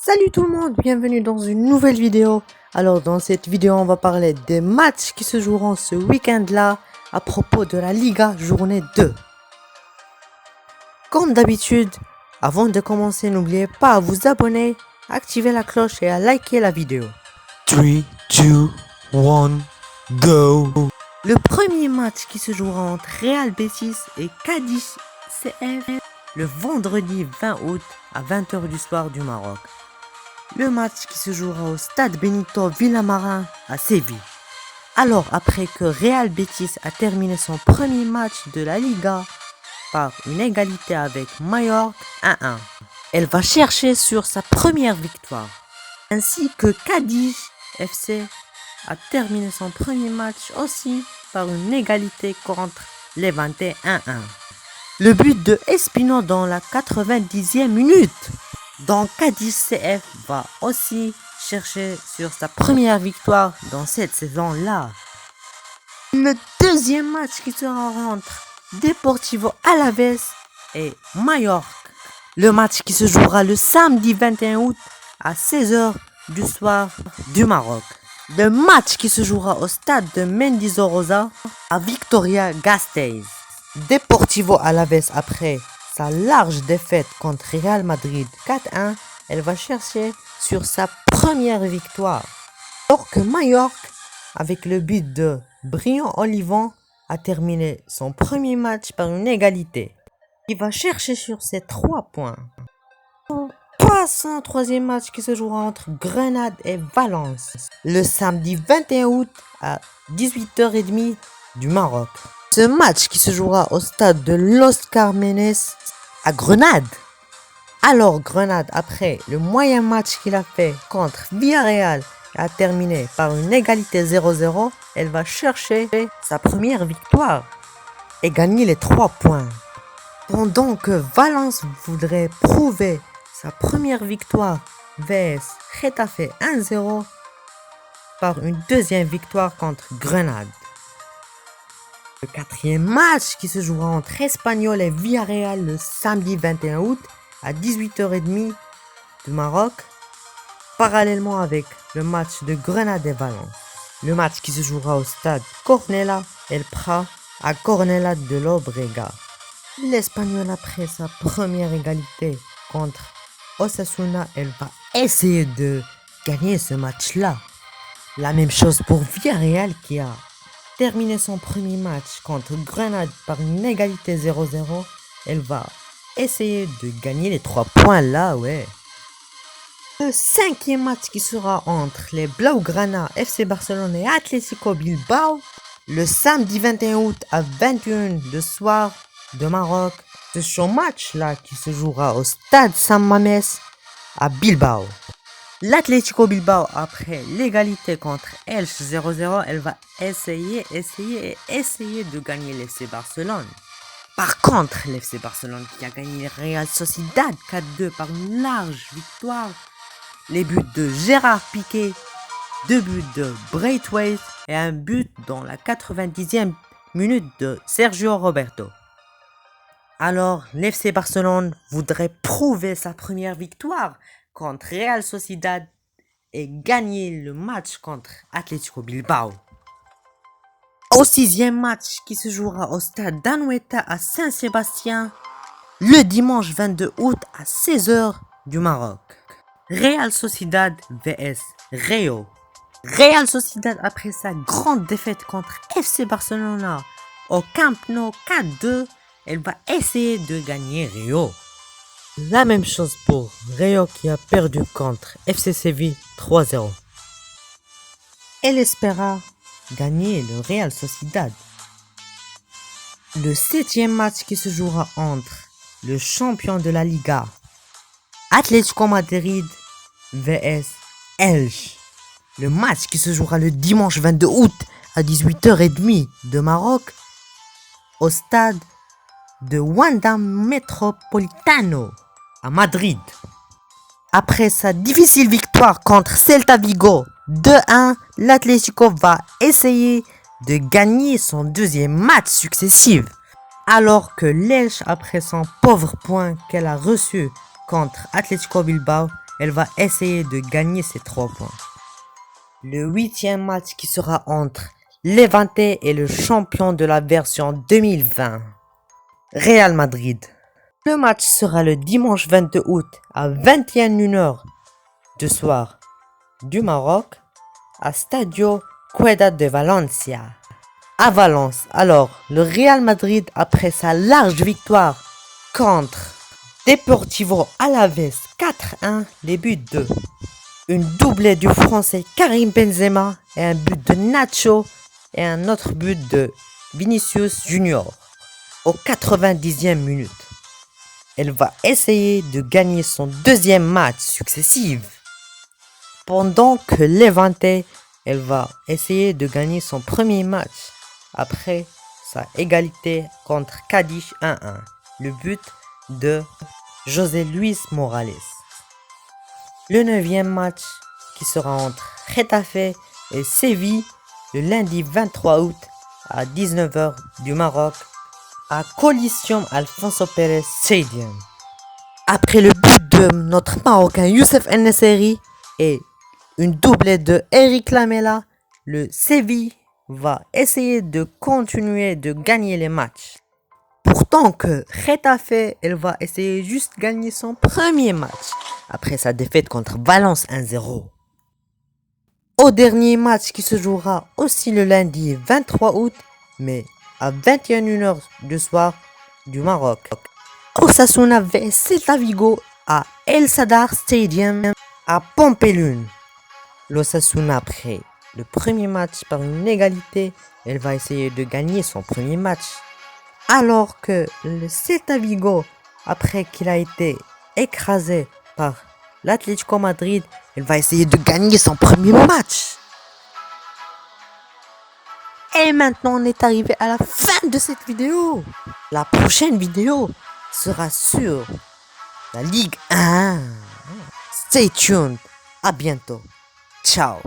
Salut tout le monde, bienvenue dans une nouvelle vidéo. Alors dans cette vidéo on va parler des matchs qui se joueront ce week-end là à propos de la Liga journée 2. Comme d'habitude, avant de commencer n'oubliez pas à vous abonner, activer la cloche et à liker la vidéo. 3, 2, 1, go! Le premier match qui se jouera entre Real Betis et Cadiz CF le vendredi 20 août à 20h du soir du Maroc. Le match qui se jouera au stade Benito Villamarín à Séville. Alors après que Real Betis a terminé son premier match de la Liga par une égalité avec Mallorca 1-1, elle va chercher sur sa première victoire. Ainsi que Cadiz FC a terminé son premier match aussi par une égalité contre Levante 1-1. Le but de Espino dans la 90e minute. Donc Cadiz CF va aussi chercher sur sa première victoire dans cette saison-là. Le deuxième match qui sera entre Deportivo Alavés et Mallorca. Le match qui se jouera le samedi 21 août à 16h du soir du Maroc. Le match qui se jouera au stade de Mendizorroza à Vitoria-Gasteiz. Deportivo Alavés après sa large défaite contre Real Madrid 4-1, elle va chercher sur sa première victoire. Alors que Mallorca, avec le but de Brian Olivon, a terminé son premier match par une égalité. Il va chercher sur ses 3 points. Passe un troisième match qui se jouera entre Grenade et Valence. Le samedi 21 août à 18h30 du Maroc. Ce match qui se jouera au stade de Los Carmenes à Grenade. Alors Grenade, après le moyen match qu'il a fait contre Villarreal, a terminé par une égalité 0-0. Elle va chercher sa première victoire et gagner les 3 points. Pendant que Valence voudrait prouver sa première victoire vs Getafe 1-0 par une deuxième victoire contre Grenade. Le quatrième match qui se jouera entre Espanyol et Villarreal le samedi 21 août à 18h30 du Maroc, parallèlement avec le match de Grenade et Valence. Le match qui se jouera au stade Cornellà El Prat à Cornellà de Llobregat. L'Espagnol, après sa première égalité contre Osasuna, elle va essayer de gagner ce match-là. La même chose pour Villarreal qui a terminé son premier match contre Grenade par une égalité 0-0. Elle va essayer de gagner les 3 points là, ouais. Le cinquième match qui sera entre les Blaugrana, FC Barcelone et Atlético Bilbao le samedi 21 août à 21h du soir de Maroc. Ce chaud match là qui se jouera au stade San Mamés à Bilbao. L'Atlético Bilbao, après l'égalité contre Elche 0-0, elle va essayer de gagner l'FC Barcelone. Par contre, l'FC Barcelone qui a gagné Real Sociedad 4-2 par une large victoire. Les buts de Gérard Piqué, 2 buts de Braithwaite et un but dans la 90e minute de Sergio Roberto. Alors, l'FC Barcelone voudrait prouver sa première victoire contre Real Sociedad et gagner le match contre Atlético Bilbao. Au 6e match qui se jouera au stade d'Anoeta à Saint-Sébastien le dimanche 22 août à 16h du Maroc. Real Sociedad vs Rayo. Real Sociedad, après sa grande défaite contre FC Barcelona au Camp Nou 4-2, elle va essayer de gagner Rayo. La même chose pour Rayo qui a perdu contre FC Séville 3-0. Elle espéra gagner le Real Sociedad. Le 7e match qui se jouera entre le champion de la Liga, Atlético Madrid vs Elche. Le match qui se jouera le dimanche 22 août à 18h30 de Maroc au stade de Wanda Metropolitano à Madrid. Après sa difficile victoire contre Celta Vigo 2-1, l'Atlético va essayer de gagner son deuxième match successif. Alors que l'Elche, après son pauvre point qu'elle a reçu contre Atlético Bilbao, elle va essayer de gagner ses 3 points. Le 8e match qui sera entre Levante et le champion de la version 2020, Real Madrid. Le match sera le dimanche 22 août à 21h du soir du Maroc à Stadio Ciudad de Valencia. À Valence, alors, le Real Madrid, après sa large victoire contre Deportivo Alavés 4-1, les buts de une doublée du français Karim Benzema et un but de Nacho et un autre but de Vinicius Junior au 90e minute. Elle va essayer de gagner son 2e match successif. Pendant que Levante, elle va essayer de gagner son 1er match après sa égalité contre Cadiz 1-1. Le but de José Luis Morales. Le 9e match qui sera entre Getafe et Séville le lundi 23 août à 19h du Maroc à Coliseum Alfonso Pérez Stadium. Après le but de notre Marocain Youssef En-Nesyri et une doublée de Eric Lamela, le Séville va essayer de continuer de gagner les matchs. Pourtant que Getafe, elle va essayer juste de gagner son 1er match après sa défaite contre Valence 1-0. Au dernier match qui se jouera aussi le lundi 23 août, mais à 21h du soir du Maroc. Osasuna vs Celta Vigo à El Sadar Stadium à Pampelune. L'Osasuna, après le 1er match par une égalité, elle va essayer de gagner son 1er match. Alors que le Celta Vigo, après qu'il a été écrasé par l'Atlético Madrid, elle va essayer de gagner son 1er match. Et maintenant, on est arrivé à la fin de cette vidéo. La prochaine vidéo sera sur la Ligue 1. Stay tuned. À bientôt. Ciao.